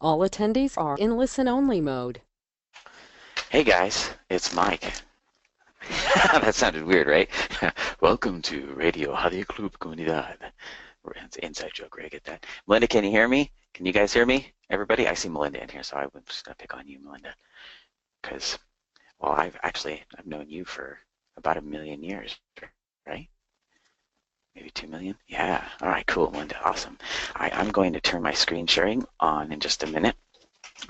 All attendees are in listen-only mode. Hey guys, it's Mike. That sounded weird, right? Welcome to Radio Radio Club Comunidad. It's an inside joke, right? I get that. Melinda, can you hear me? Can you guys hear me? Everybody? I see Melinda in here, so I'm just going to pick on you, Melinda. Because, well, I've known you for about 1,000,000 years, right? Maybe 2,000,000? Yeah. All right, cool, Melinda. Awesome. I'm going to turn my screen sharing on in just a minute.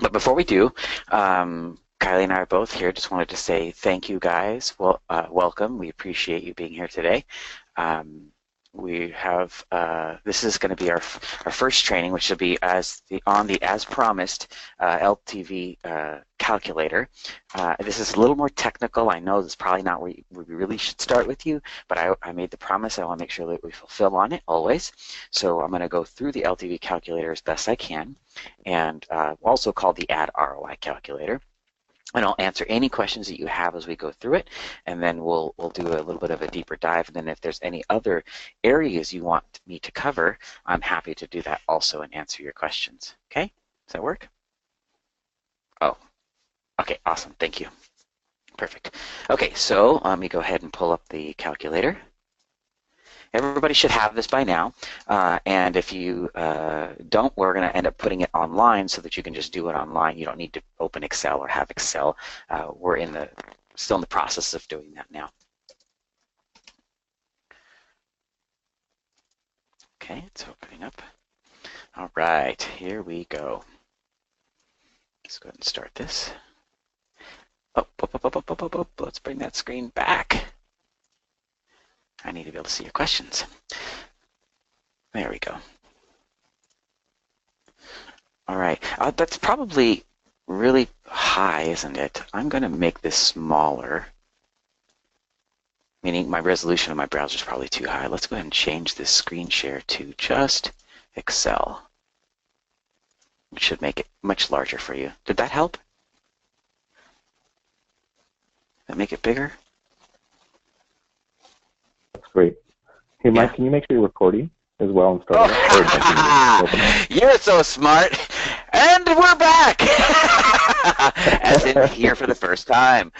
But before we do, Kylie and I are both here. Just wanted to say thank you, guys. Well, welcome. We appreciate you being here today. We have this is going to be our first training, which will be as promised LTV calculator. This is a little more technical. I know this is probably not where we really should start with you, but I made the promise. I want to make sure that we fulfill on it always. So I'm going to go through the LTV calculator as best I can, and also called the Ad ROI Calculator. And I'll answer any questions that you have as we go through it, and then we'll do a little bit of a deeper dive. And then if there's any other areas you want me to cover, I'm happy to do that also and answer your questions. Okay? Does that work? Oh, okay, awesome. Thank you. Perfect. Okay, so let me go ahead and pull up the calculator. Everybody should have this by now, and if you don't, we're going to end up putting it online so that you can just do it online. You don't need to open Excel or have Excel. We're still in the process of doing that now. Okay, it's opening up. All right, here we go. Let's go ahead and start this. Oh, let's bring that screen back. I need to be able to see your questions. There we go. All right, that's probably really high, isn't it? I'm going to make this smaller, meaning my resolution of my browser is probably too high. Let's go ahead and change this screen share to just Excel. It should make it much larger for you. Did that help? Did that make it bigger? That's great. Hey, Mike, Yeah. can you make sure you're recording as well and start Oh, you're so smart. And we're back. As in here for the first time.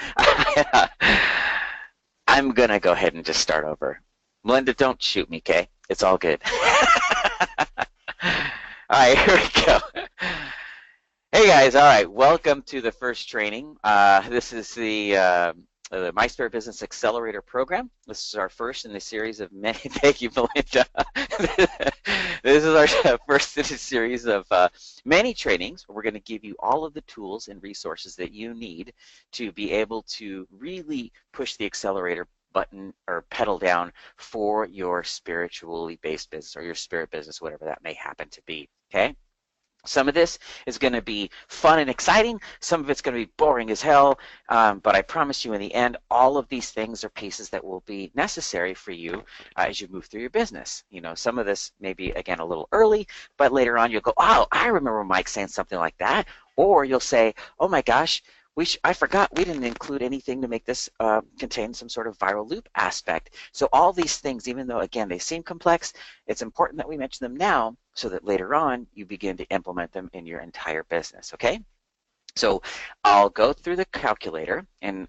I'm going to go ahead and just start over. Melinda, don't shoot me, okay? It's all good. All right, here we go. Hey, guys. All right, welcome to the first training. This is the My Spirit Business Accelerator program. This is our first in a series of many. Thank you, Melinda. This is our first in a series of many trainings. We're going to give you all of the tools and resources that you need to be able to really push the accelerator button or pedal down for your spiritually based business or your spirit business, whatever that may happen to be. Okay? Some of this is going to be fun and exciting. Some of it's going to be boring as hell. But I promise you in the end, all of these things are pieces that will be necessary for you as you move through your business. You know, some of this may be, again, a little early, but later on you'll go, oh, I remember Mike saying something like that. Or you'll say, oh my gosh, I forgot we didn't include anything to make this contain some sort of viral loop aspect. So all these things, even though, again, they seem complex, it's important that we mention them now so that later on you begin to implement them in your entire business, okay? So I'll go through the calculator and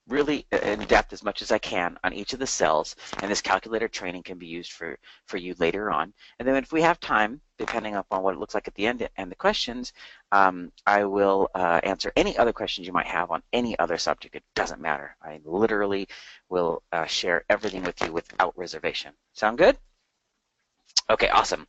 really in depth as much as I can on each of the cells, and this calculator training can be used for you later on. And then if we have time, depending upon what it looks like at the end and the questions, I will answer any other questions you might have on any other subject. It doesn't matter. I literally will share everything with you without reservation. Sound good? Okay, awesome.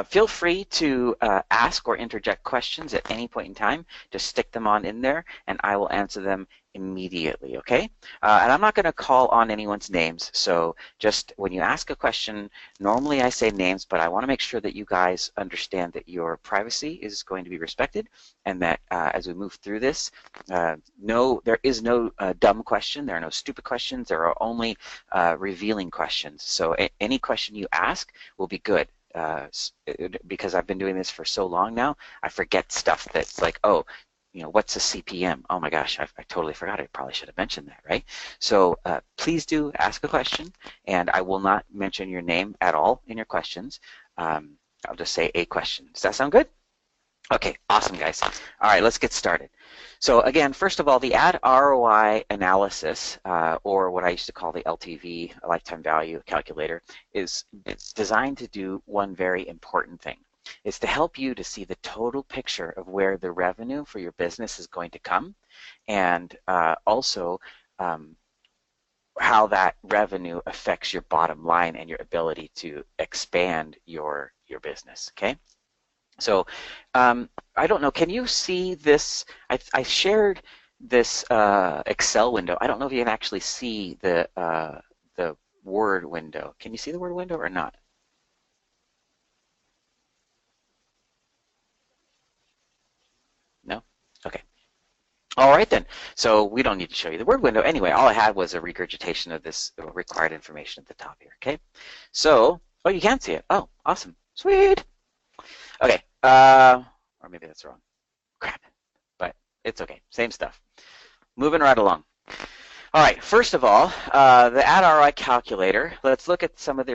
Feel free to ask or interject questions at any point in time. Just stick them on in there, and I will answer them immediately, okay? And I'm not going to call on anyone's names, so just when you ask a question, normally I say names, but I want to make sure that you guys understand that your privacy is going to be respected, and that as we move through this, there is no dumb question, there are no stupid questions, there are only revealing questions. So any question you ask will be good. Because I've been doing this for so long now, I forget stuff that's like, oh, you know, what's a CPM? Oh my gosh, I totally forgot. I probably should have mentioned that, right? So please do ask a question, and I will not mention your name at all in your questions. I'll just say a question. Does that sound good? Okay, awesome, guys. All right, let's get started. So again, first of all, the ad ROI analysis, or what I used to call the LTV, lifetime value calculator, it's designed to do one very important thing. It's to help you to see the total picture of where the revenue for your business is going to come, and also how that revenue affects your bottom line and your ability to expand your business. Okay. So I don't know, can you see this? I shared this Excel window. I don't know if you can actually see the Word window. Can you see the Word window or not? No? Okay. All right then. So we don't need to show you the Word window. Anyway, all I had was a regurgitation of this required information at the top here. Okay. So, oh, you can see it. Oh, awesome. Sweet. Okay. Or maybe that's wrong. Crap. But it's okay. Same stuff. Moving right along. All right, first of all, the ad ROI calculator. Let's look at some of the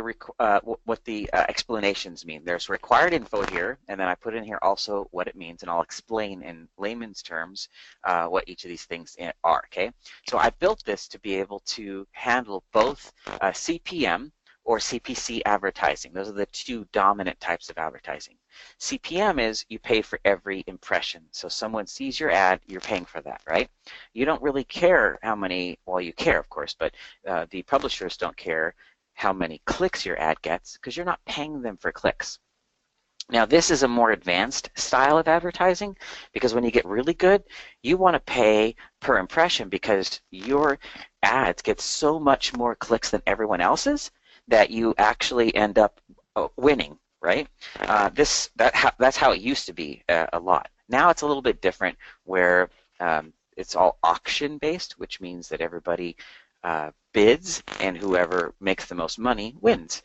what the explanations mean. There's required info here, and then I put in here also what it means, and I'll explain in layman's terms what each of these things are. Okay, so I built this to be able to handle both CPM or CPC advertising. Those are the two dominant types of advertising. CPM is you pay for every impression. So someone sees your ad, you're paying for that, right? You don't really care how many, well, you care, of course, but the publishers don't care how many clicks your ad gets because you're not paying them for clicks. Now, this is a more advanced style of advertising because when you get really good, you want to pay per impression because your ads get so much more clicks than everyone else's that you actually end up winning, right? That's how it used to be a lot. Now it's a little bit different where it's all auction based, which means that everybody bids and whoever makes the most money wins.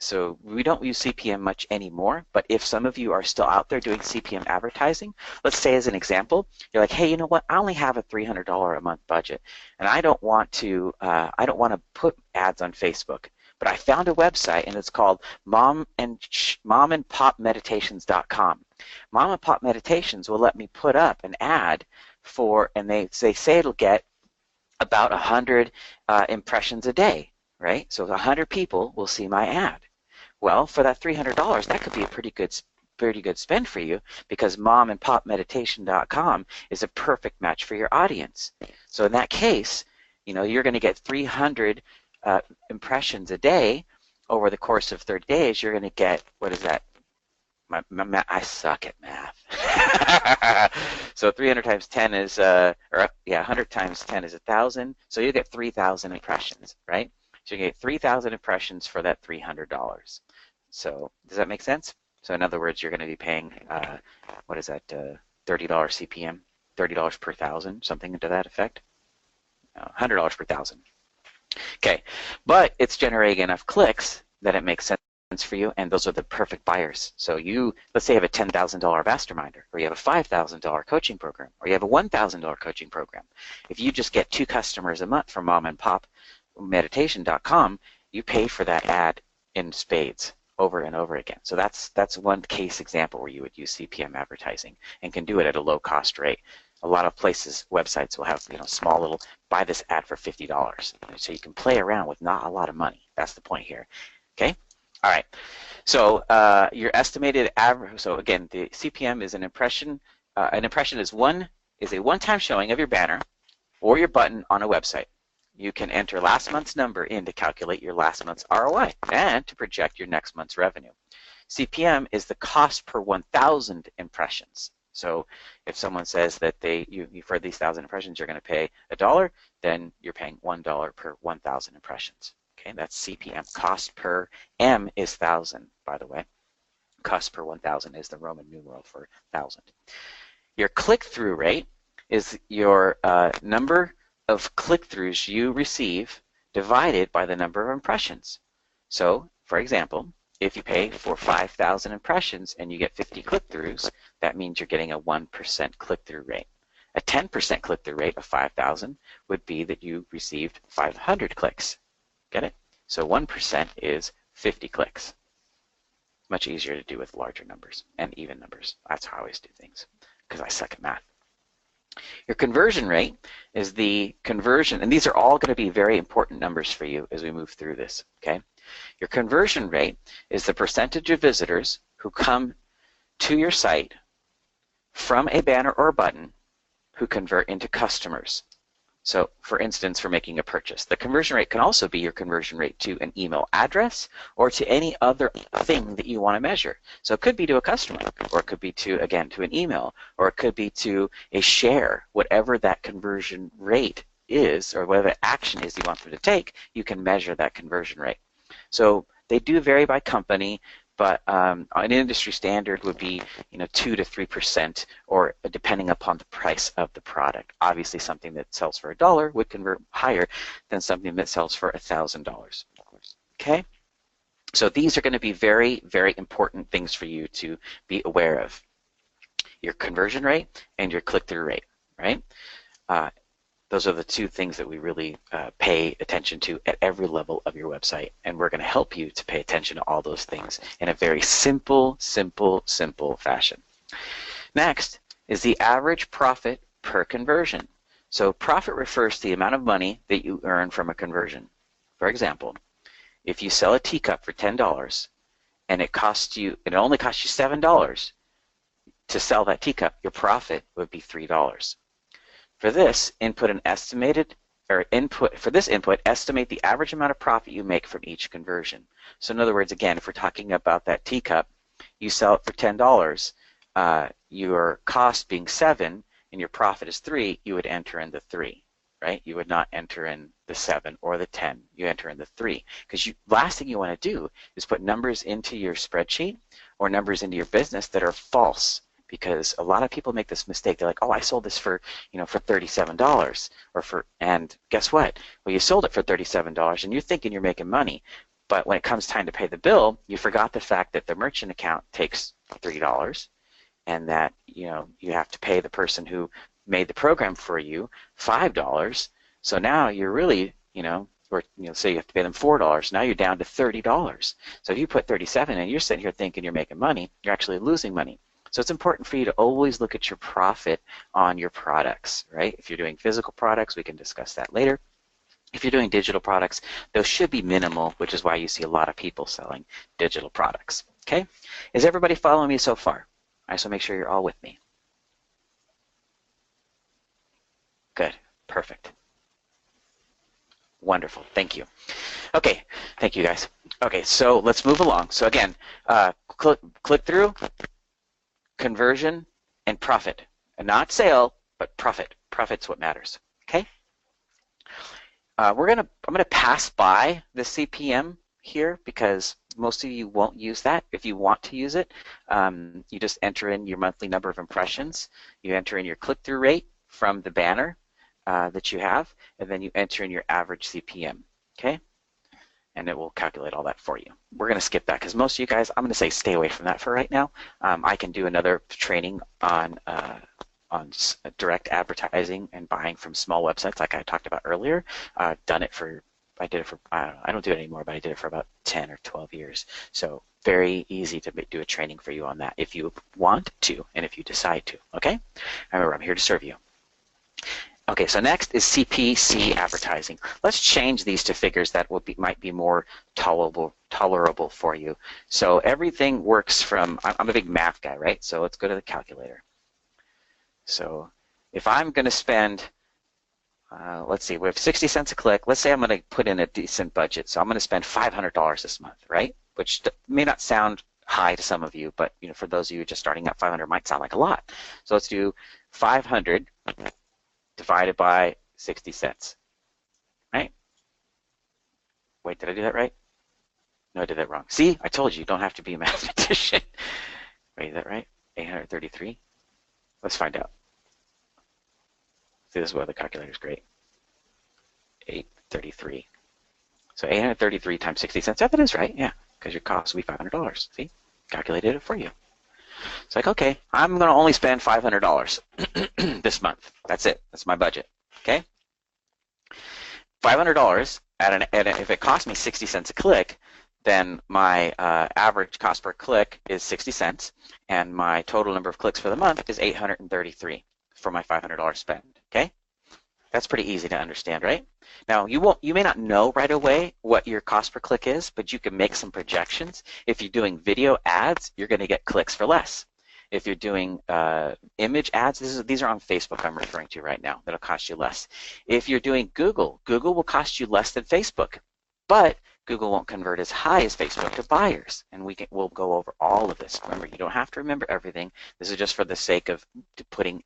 So we don't use CPM much anymore, but if some of you are still out there doing CPM advertising, let's say as an example, you're like, hey, you know what? I only have a $300 a month budget, and I don't want to put ads on Facebook. But I found a website, and it's called momandpopmeditations.com. Mom and Pop Meditations will let me put up an ad for, and they say it'll get about 100 impressions a day, right? So 100 people will see my ad. Well, for that $300, that could be a pretty good spend for you because momandpopmeditation.com is a perfect match for your audience. So in that case, you know, you're going to get 300 impressions a day over the course of 30 days. You're going to get, what is that? I suck at math. So 300 times 10 is, 100 times 10 is 1,000. So you get 3,000 impressions, right? So you get 3,000 impressions for that $300. So does that make sense? So in other words, you're going to be paying, what is that, $30 CPM, $30 per thousand, something to that effect? $100 per thousand. Okay, but it's generating enough clicks that it makes sense for you, and those are the perfect buyers. So you, let's say you have a $10,000 masterminder, or you have a $5,000 coaching program, or you have a $1,000 coaching program. If you just get 2 customers a month from momandpopmeditation.com, you pay for that ad in spades over and over again. So that's one case example where you would use CPM advertising and can do it at a low cost rate. A lot of places, websites will have, you know, small little, buy this ad for $50. So you can play around with not a lot of money. That's the point here. Okay? All right. So your estimated average, so again, the CPM is an impression. An impression is a one-time showing of your banner or your button on a website. You can enter last month's number in to calculate your last month's ROI and to project your next month's revenue. CPM is the cost per 1,000 impressions. So if someone says that for these 1,000 impressions you're going to pay $1, then you're paying $1 per 1,000 impressions. Okay, that's CPM. Cost per M is 1,000, by the way. Cost per 1,000 is the Roman numeral for 1,000. Your click-through rate is your number of click-throughs you receive divided by the number of impressions. So, for example, if you pay for 5,000 impressions and you get 50 click-throughs, that means you're getting a 1% click-through rate. A 10% click-through rate of 5,000 would be that you received 500 clicks. Get it? So 1% is 50 clicks. Much easier to do with larger numbers and even numbers. That's how I always do things because I suck at math. Your conversion rate is the conversion, and these are all going to be very important numbers for you as we move through this, okay? Your conversion rate is the percentage of visitors who come to your site from a banner or a button who convert into customers. So, for instance, for making a purchase. The conversion rate can also be your conversion rate to an email address or to any other thing that you want to measure. So it could be to a customer, or it could be to, again, to an email, or it could be to a share. Whatever that conversion rate is, or whatever action is you want them to take, you can measure that conversion rate. So they do vary by company, but an industry standard would be 2 to 3%, or depending upon the price of the product. Obviously, something that sells for $1 would convert higher than something that sells for $1,000. Okay? So these are going to be very, very important things for you to be aware of. Your conversion rate and your click-through rate, right? Those are the two things that we really pay attention to at every level of your website, and we're going to help you to pay attention to all those things in a very simple fashion. Next is the average profit per conversion. So profit refers to the amount of money that you earn from a conversion. For example, if you sell a teacup for $10 and it only costs you $7 to sell that teacup, your profit would be $3. For this, estimate the average amount of profit you make from each conversion. So in other words, again, if we're talking about that teacup, you sell it for $10, your cost being 7 and your profit is 3, you would enter in the 3, right? You would not enter in the 7 or the 10. You enter in the 3, because last thing you want to do is put numbers into your spreadsheet or numbers into your business that are false. Because a lot of people make this mistake. They're like, oh, I sold this for $37, and guess what? Well, you sold it for $37, and you're thinking you're making money, but when it comes time to pay the bill, you forgot the fact that the merchant account takes $3, and that you have to pay the person who made the program for you $5. So now you're really say you have to pay them $4. Now you're down to $30. So if you put 37 and you're sitting here thinking you're making money, you're actually losing money. So it's important for you to always look at your profit on your products, right? If you're doing physical products, we can discuss that later. If you're doing digital products, those should be minimal, which is why you see a lot of people selling digital products, okay? Is everybody following me so far? I just want to make sure you're all with me. Good, perfect. Wonderful, thank you. Okay, thank you guys. Okay, so let's move along. So again, click through, conversion, and profit. And not sale, but profit. Profit's what matters. Okay? I'm gonna pass by the CPM here because most of you won't use that. If you want to use it, you just enter in your monthly number of impressions. You enter in your click-through rate from the banner that you have, and then you enter in your average CPM. Okay? And it will calculate all that for you. We're going to skip that because most of you guys, I'm going to say stay away from that for right now. I can do another training on direct advertising and buying from small websites like I talked about earlier. I did it for, I don't do it anymore, but I did it for about 10 or 12 years. So very easy to do a training for you on that if you want to and if you decide to, okay? Remember, I'm here to serve you. Okay, so next is Cpc Advertising. Let's change these to figures that might be more tolerable for you. So everything works from, I'm a big math guy, right? So let's go to the calculator. So if I'm going to spend, let's see, we have 60 cents a click. Let's say I'm going to put in a decent budget. So I'm going to spend $500 this month, right? Which may not sound high to some of you, but for those of you just starting out, 500 might sound like a lot. So let's do 500 divided by 60 cents, right? Wait, did I do that right? No, I did that wrong. See, I told you don't have to be a mathematician. Wait, is that right? 833? Let's find out. See, this is why the calculator is great. 833. So 833 times 60 cents. Yeah, that is right, yeah, because your cost will be $500. See, calculated it for you. It's like, okay, I'm going to only spend $500 this month. That's it. That's my budget. Okay? $500 if it costs me 60 cents a click, then my average cost per click is 60 cents, and my total number of clicks for the month is 833 for my $500 spend. Okay, that's pretty easy to understand, right? Now you may not know right away what your cost per click is, but you can make some projections. If you're doing video ads, you're going to get clicks for less. If you're doing image ads, these are on Facebook I'm referring to right now, that'll cost you less. If you're doing Google will cost you less than Facebook, but Google won't convert as high as Facebook to buyers, and we'll go over all of this. Remember, you don't have to remember everything. This is just for the sake of putting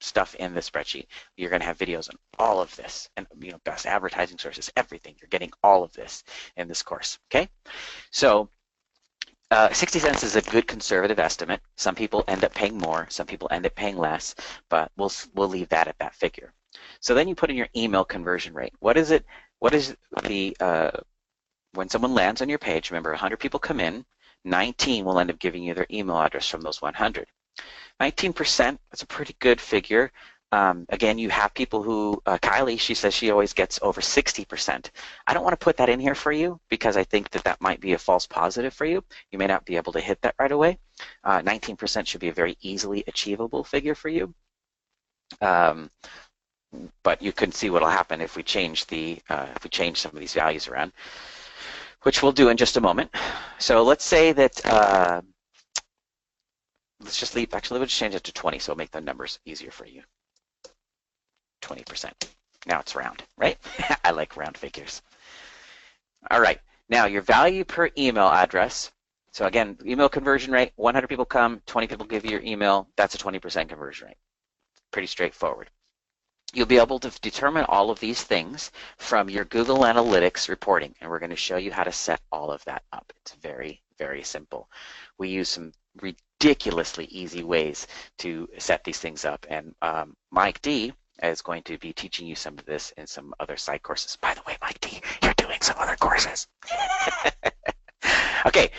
stuff in the spreadsheet. You're going to have videos on all of this, and best advertising sources, everything. You're getting all of this in this course. Okay, so 60 cents is a good conservative estimate. Some people end up paying more, some people end up paying less, but we'll leave that at that figure. So then you put in your email conversion rate. What is it? What is the when someone lands on your page? Remember, 100 people come in, 19 will end up giving you their email address from those 100. 19%, that's a pretty good figure. Again, you have people who, Kylie, she says she always gets over 60%. I don't want to put that in here for you because I think that might be a false positive for you. You may not be able to hit that right away. 19% should be a very easily achievable figure for you. But you can see what will happen if we change some of these values around, which we'll do in just a moment. So let's say that let's just leave. Actually, let's change it to 20, so it'll make the numbers easier for you. 20%. Now it's round, right? I like round figures. All right. Now your value per email address. So again, email conversion rate, 100 people come, 20 people give you your email. That's a 20% conversion rate. Pretty straightforward. You'll be able to determine all of these things from your Google Analytics reporting, and we're going to show you how to set all of that up. It's very, very simple. We use some ridiculously easy ways to set these things up, and Mike D is going to be teaching you some of this in some other side courses. By the way, Mike D, you're doing some other courses. Okay,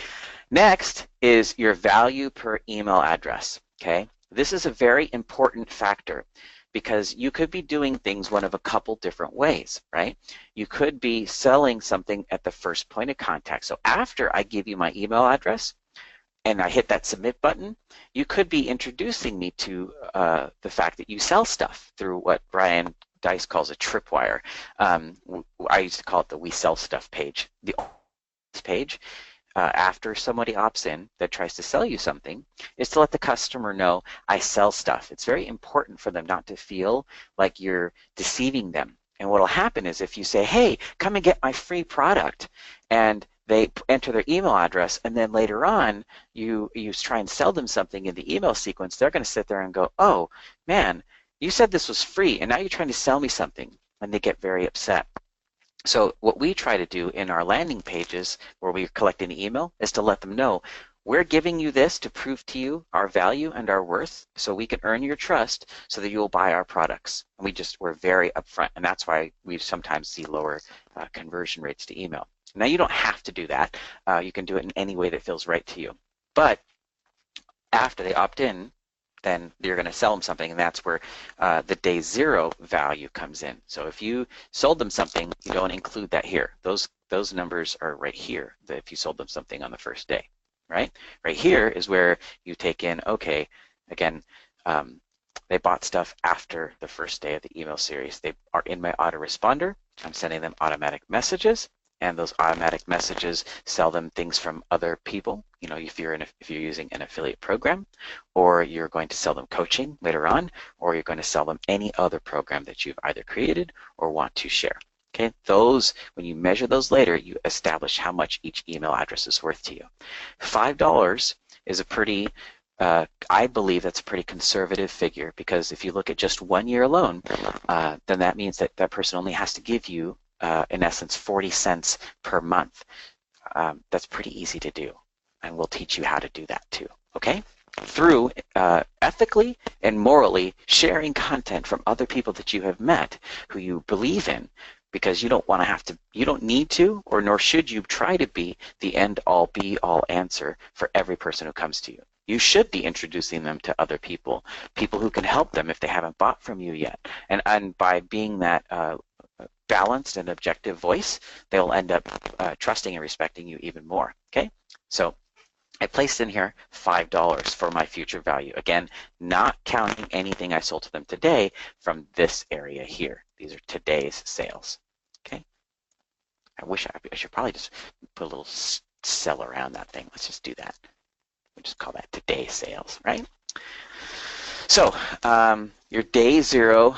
next is your value per email address. Okay, this is a very important factor, because you could be doing things one of a couple different ways, right? You could be selling something at the first point of contact. So after I give you my email address and I hit that submit button, you could be introducing me to the fact that you sell stuff through what Brian Dice calls a tripwire. I used to call it the We Sell Stuff page. The page, after somebody opts in that tries to sell you something, is to let the customer know I sell stuff. It's very important for them not to feel like you're deceiving them. And what will happen is if you say, hey, come and get my free product, and they enter their email address, and then later on you try and sell them something in the email sequence, they're going to sit there and go, oh, man, you said this was free, and now you're trying to sell me something, and they get very upset. So what we try to do in our landing pages where we're collecting the email is to let them know we're giving you this to prove to you our value and our worth so we can earn your trust so that you'll buy our products. And we're very upfront, and that's why we sometimes see lower conversion rates to email. Now, you don't have to do that. You can do it in any way that feels right to you. But after they opt in, then you're going to sell them something, and that's where the day zero value comes in. So if you sold them something, you don't include that here. Those numbers are right here, that if you sold them something on the first day, right? Right here is where you take in, okay, again, they bought stuff after the first day of the email series. They are in my autoresponder. I'm sending them automatic messages, and those automatic messages sell them things from other people. You know, if you're using an affiliate program, or you're going to sell them coaching later on, or you're going to sell them any other program that you've either created or want to share. Okay, those, when you measure those later, you establish how much each email address is worth to you. $5 is a pretty, I believe that's a pretty conservative figure, because if you look at just 1 year alone, then that means that that person only has to give you in essence 40 cents per month. That's pretty easy to do, and we'll teach you how to do that too, okay? Through ethically and morally sharing content from other people that you have met who you believe in, because you don't want to have to, you don't need to, or nor should you try to be the end-all be-all answer for every person who comes to you. You should be introducing them to other people who can help them if they haven't bought from you yet. And by being that balanced and objective voice, they'll end up trusting and respecting you even more. Okay, so I placed in here $5 for my future value. Again, not counting anything I sold to them today from this area here. These are today's sales. Okay, I should probably just put a little cell around that thing. Let's just do that. We'll just call that today's sales, right? So your day zero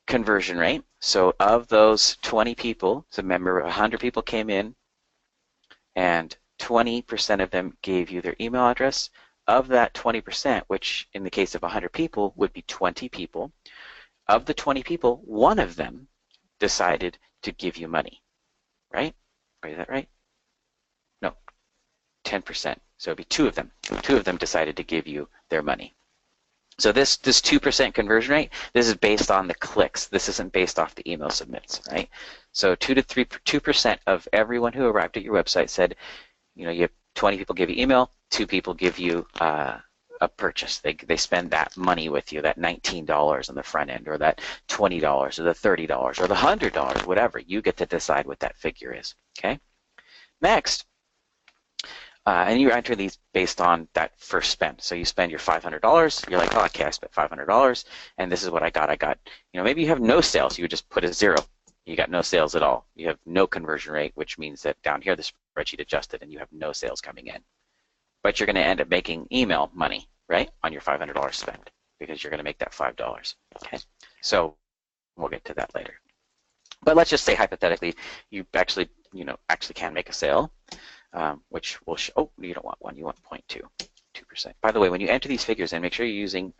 conversion rate. So of those 20 people, so remember 100 people came in and 20% of them gave you their email address. Of that 20%, which in the case of 100 people would be 20 people, of the 20 people, one of them decided to give you money, right? Is that right? No, 10%. So it'd be two of them. Two of them decided to give you their money. So this 2% conversion rate, this is based on the clicks. This isn't based off the email submits, right? So 2% of everyone who arrived at your website said, you have 20 people give you email, 2 people give you a purchase. They spend that money with you, that $19 on the front end, or that $20, or the $30, or the $100, whatever. You get to decide what that figure is. Okay. Next, and you enter these based on that first spend. So you spend your $500. You're like, oh, okay, I spent $500, and this is what I got. Maybe you have no sales. You would just put a 0. You got no sales at all. You have no conversion rate, which means that down here the spreadsheet adjusted and you have no sales coming in. But you're going to end up making email money, right, on your $500 spend, because you're going to make that $5. Okay, so we'll get to that later. But let's just say hypothetically you actually can make a sale, which will show. Oh, you don't want 1. You want 2%. By the way, when you enter these figures in, make sure you're using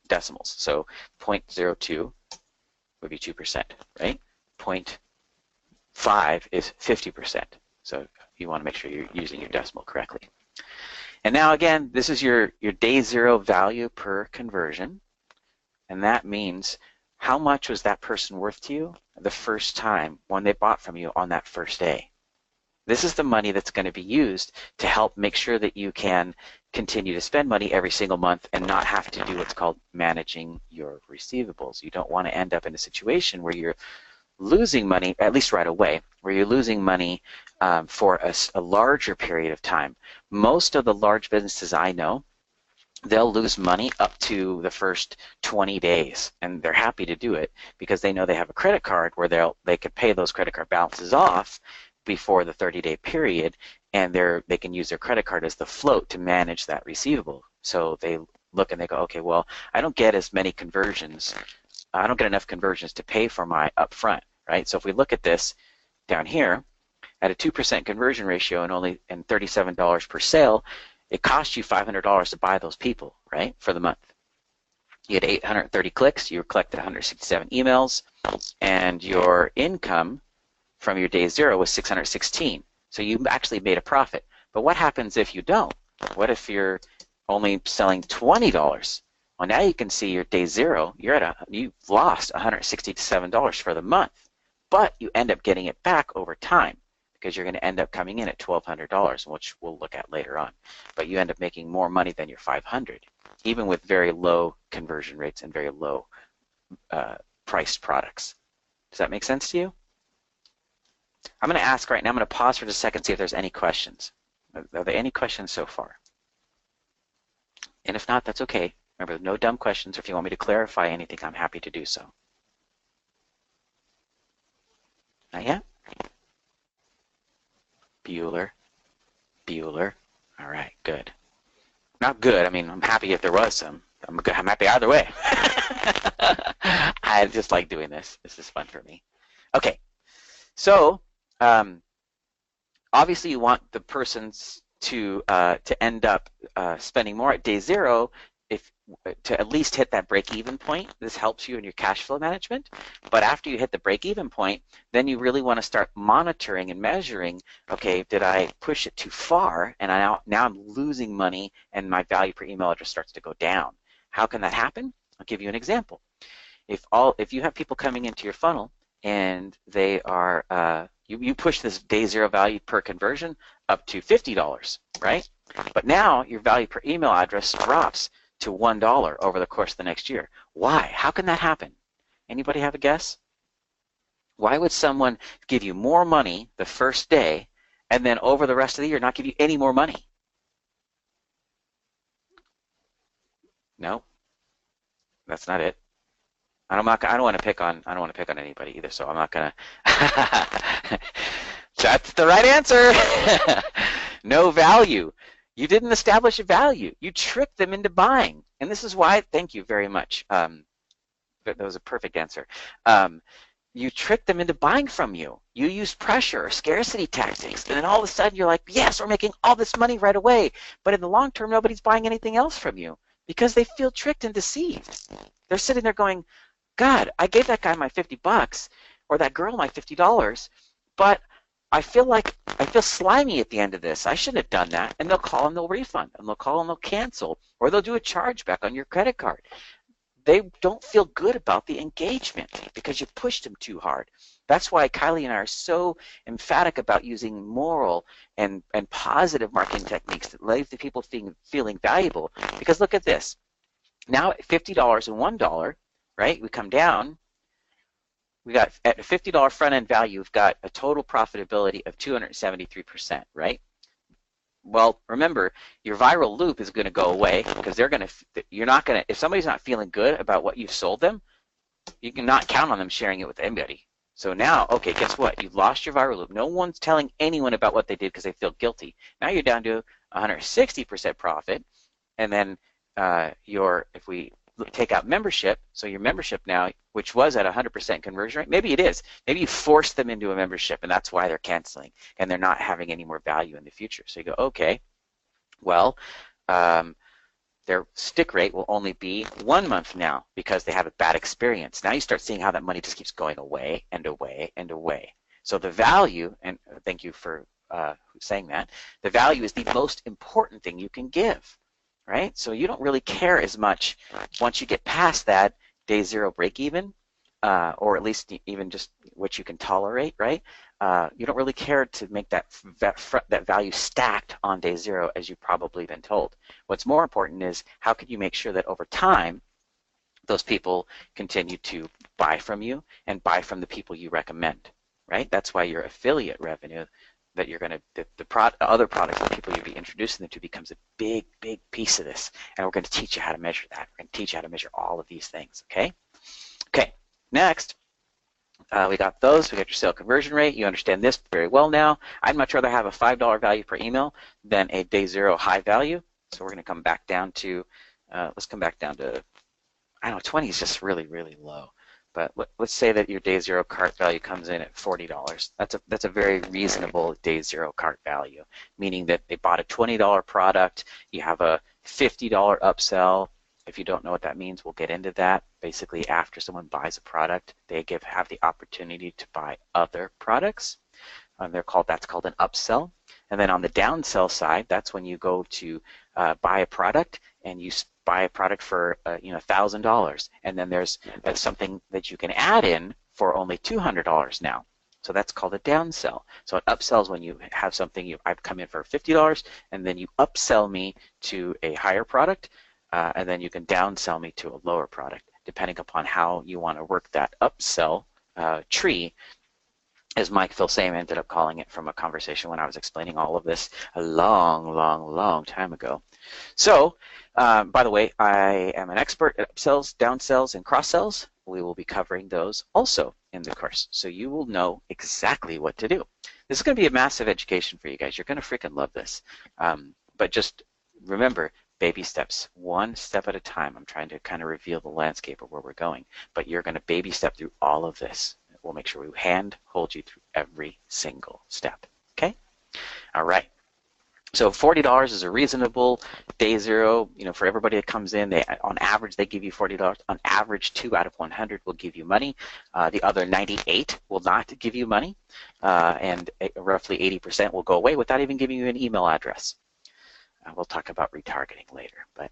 decimals. So 0.02 would be 2%, right? 0.5 is 50%. So you want to make sure you're using your decimal correctly. And now again, this is your day zero value per conversion. And that means how much was that person worth to you the first time when they bought from you on that first day. This is the money that's going to be used to help make sure that you can continue to spend money every single month and not have to do what's called managing your receivables. You don't want to end up in a situation where you're losing money, at least right away, where you're losing money for a larger period of time. Most of the large businesses I know, they'll lose money up to the first 20 days, and they're happy to do it because they know they have a credit card where they could pay those credit card balances off before the 30-day period, and they can use their credit card as the float to manage that receivable. So they look and they go, okay, well, I don't get as many conversions. I don't get enough conversions to pay for my upfront, right? So if we look at this down here, at a 2% conversion ratio and $37 per sale, it costs you $500 to buy those people, right, for the month. You had 830 clicks, you collected 167 emails, and your income from your day zero was 616. So you actually made a profit. But what happens if you don't? What if you're only selling $20? Well, now you can see your day zero, you've lost $167 for the month, but you end up getting it back over time because you're going to end up coming in at $1,200, which we'll look at later on. But you end up making more money than your $500, even with very low conversion rates and very low priced products. Does that make sense to you? I'm going to ask right now, I'm going to pause for just a second, see if there's any questions. Are there any questions so far? And if not, that's okay. Remember, no dumb questions. Or if you want me to clarify anything, I'm happy to do so. Not yet? Bueller. All right, good. Not good. I mean, I'm happy if there was some. I'm happy either way. I just like doing this. This is fun for me. Okay, so obviously you want the persons to end up spending more at day zero to at least hit that break-even point. This helps you in your cash flow management. But after you hit the break-even point, then you really want to start monitoring and measuring, okay, did I push it too far and now I'm losing money and my value per email address starts to go down. How can that happen? I'll give you an example. If you have people coming into your funnel and they are, you push this day zero value per conversion up to $50, right? But now your value per email address drops to $1 over the course of the next year. Why? How can that happen? Anybody have a guess? Why would someone give you more money the first day and then over the rest of the year not give you any more money? No, that's not it. I don't want to pick on anybody either, so I'm not gonna. That's the right answer. No value. You didn't establish a value. You tricked them into buying, and this is why. Thank you very much. That was a perfect answer. You tricked them into buying from you. You used pressure or scarcity tactics, and then all of a sudden you're like, yes, we're making all this money right away. But in the long term, nobody's buying anything else from you because they feel tricked and deceived. They're sitting there going, God, I gave that guy my $50 or that girl my $50, but I feel slimy at the end of this. I shouldn't have done that. And they'll call and they'll refund, and they'll call and they'll cancel, or they'll do a chargeback on your credit card. They don't feel good about the engagement because you pushed them too hard. That's why Kylie and I are so emphatic about using moral and positive marketing techniques that leave the people feeling valuable. Because look at this. Now at $50 and $1, right, we come down. We got at a $50 front end value, we've got a total profitability of 273%, right? Well, remember, your viral loop is going to go away because if somebody's not feeling good about what you've sold them, you cannot count on them sharing it with anybody. So now, okay, guess what? You've lost your viral loop. No one's telling anyone about what they did because they feel guilty. Now you're down to 160% profit, and then if we take out membership, so your membership now, which was at 100% conversion rate, maybe it is. Maybe you forced them into a membership, and that's why they're canceling, and they're not having any more value in the future. So you go, okay, well, their stick rate will only be 1 month now because they have a bad experience. Now you start seeing how that money just keeps going away and away and away. So the value, and thank you for saying that, the value is the most important thing you can give. Right? So you don't really care as much once you get past that day zero break even, or at least even just what you can tolerate, right? You don't really care to make that value stacked on day zero, as you've probably been told. What's more important is how can you make sure that over time those people continue to buy from you and buy from the people you recommend, right? That's why your affiliate revenue that you're going to, other products that people you'll be introducing them to becomes a big, big piece of this. And we're going to teach you how to measure that. We're going to teach you how to measure all of these things, okay? Okay, next, we got those. We got your sale conversion rate. You understand this very well now. I'd much rather have a $5 value per email than a day zero high value. So we're going to come back down to, let's come back down to, I don't know, 20 is just really, really low. But let's say that your day zero cart value comes in at $40. That's a very reasonable day zero cart value, meaning that they bought a $20 product. You have a $50 upsell. If you don't know what that means, we'll get into that. Basically, after someone buys a product, they have the opportunity to buy other products. That's called an upsell. And then on the downsell side, that's when you go to buy a product and you buy a product for $1,000, and then there's something that you can add in for only $200 now. So that's called a downsell. So an upsell is when you have something I've come in for $50, and then you upsell me to a higher product, and then you can downsell me to a lower product, depending upon how you want to work that upsell tree, as Mike Filsame ended up calling it from a conversation when I was explaining all of this a long, long, long time ago. So, by the way, I am an expert at upsells, downsells, and cross-sells. We will be covering those also in the course, so you will know exactly what to do. This is going to be a massive education for you guys. You're going to freaking love this. But just remember, baby steps, one step at a time. I'm trying to kind of reveal the landscape of where we're going, but you're going to baby step through all of this. We'll make sure we hold you through every single step. Okay? All right. So $40 is a reasonable day zero. For everybody that comes in, on average they give you $40. On average, 2 out of 100 will give you money. The other 98 will not give you money, and roughly 80% will go away without even giving you an email address. We'll talk about retargeting later, but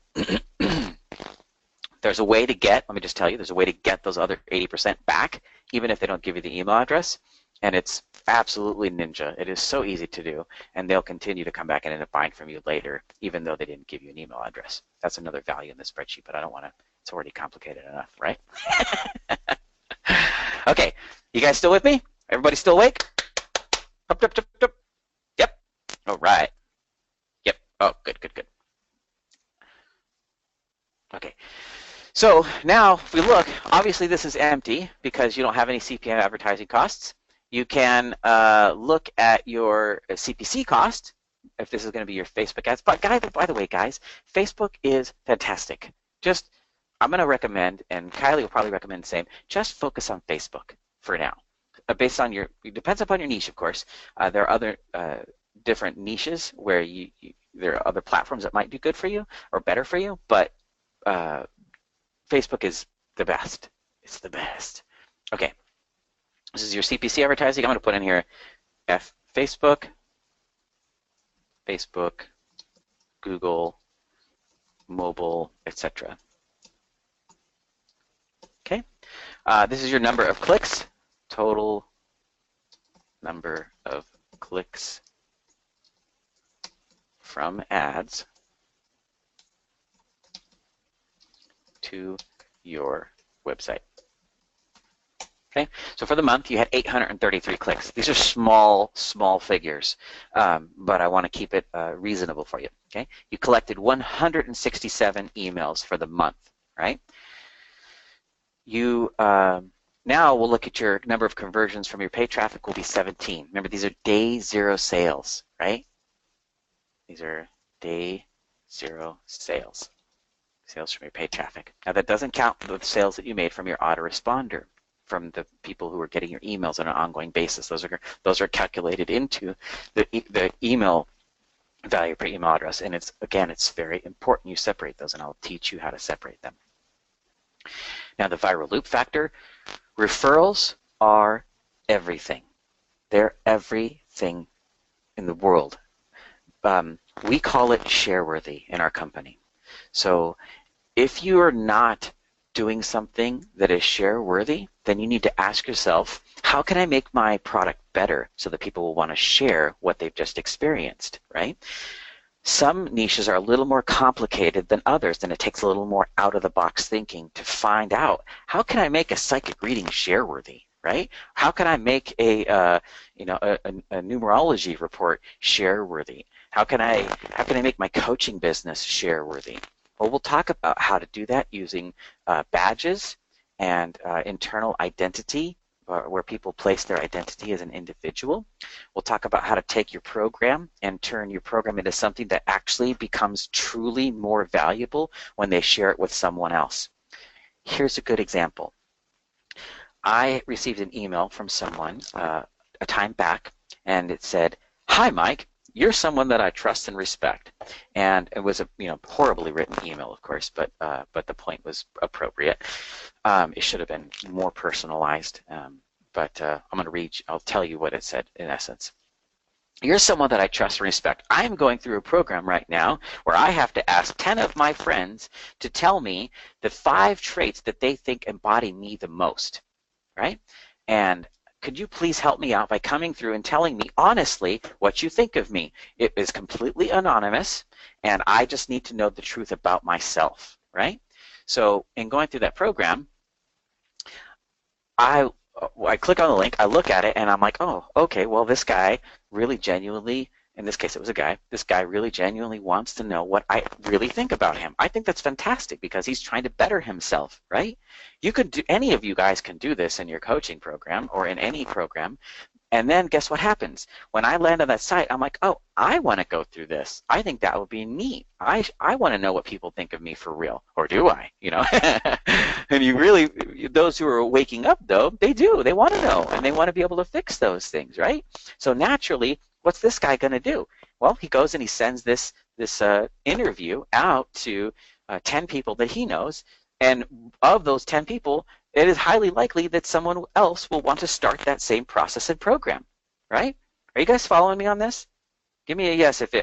there's a way to let me just tell you, there's a way to get those other 80% back, even if they don't give you the email address, and it's absolutely ninja. It is so easy to do, and they'll continue to come back and end up buying from you later, even though they didn't give you an email address. That's another value in the spreadsheet, but I don't want to, it's already complicated enough, right? Okay, you guys still with me? Everybody still awake? Up, up, up, up. Yep. All right. Yep. Oh, good, good, good. Okay. So now, if we look, obviously this is empty because you don't have any CPM advertising costs. You can look at your CPC cost if this is going to be your Facebook ads. But by the way, guys, Facebook is fantastic. Just, I'm going to recommend, and Kylie will probably recommend the same, just focus on Facebook for now. Based on your, it depends upon your niche, of course. There are other different niches where there are other platforms that might do good for you or better for you, but Facebook is the best. It's the best. Okay. This is your CPC advertising. I'm going to put in here Facebook, Google, mobile, etc. Okay. This is your number of clicks, total number of clicks from ads to your website. Okay, so for the month you had 833 clicks. These are small figures, but I want to keep it reasonable for you. Okay, you collected 167 emails for the month, right? You now we'll look at your number of conversions from your paid traffic will be 17. Remember, these are day zero sales, right? These are day zero sales. Sales from your paid traffic. Now that doesn't count the sales that you made from your autoresponder, from the people who are getting your emails on an ongoing basis. Those are calculated into the email value per email address, and it's very important you separate those, and I'll teach you how to separate them. Now the viral loop factor, referrals are everything. They're everything in the world. We call it share-worthy in our company. So if you are not doing something that is share-worthy, then you need to ask yourself, how can I make my product better so that people will want to share what they've just experienced, right? Some niches are a little more complicated than others, and it takes a little more out-of-the-box thinking to find out, how can I make a psychic reading share-worthy, right? How can I make a numerology report share-worthy? How can I make my coaching business share-worthy? Well, we'll talk about how to do that using badges and internal identity, where people place their identity as an individual. We'll talk about how to take your program and turn your program into something that actually becomes truly more valuable when they share it with someone else. Here's a good example. I received an email from someone a time back, and it said, "Hi, Mike. You're someone that I trust and respect," and it was a horribly written email, of course, but the point was appropriate. It should have been more personalized, but I'm going to read. I'll tell you what it said in essence. "You're someone that I trust and respect. I'm going through a program right now where I have to ask 10 of my friends to tell me the 5 traits that they think embody me the most, right? And could you please help me out by coming through and telling me honestly what you think of me? It is completely anonymous, and I just need to know the truth about myself," right? So in going through that program, I click on the link, I look at it, and I'm like, oh, okay, well, this guy really genuinely, in this case it was a guy, this guy really genuinely wants to know what I really think about him. I think that's fantastic because he's trying to better himself, right? You could do, any of you guys can do this in your coaching program or in any program, and then guess what happens? When I land on that site, I'm like, oh, I want to go through this. I think that would be neat. I want to know what people think of me for real, or do I? And you really, those who are waking up though, they do. They want to know, and they want to be able to fix those things, right? So naturally, what's this guy going to do? Well, he goes and he sends this interview out to 10 people that he knows, and of those 10 people, it is highly likely that someone else will want to start that same process and program, right? Are you guys following me on this? Give me a yes if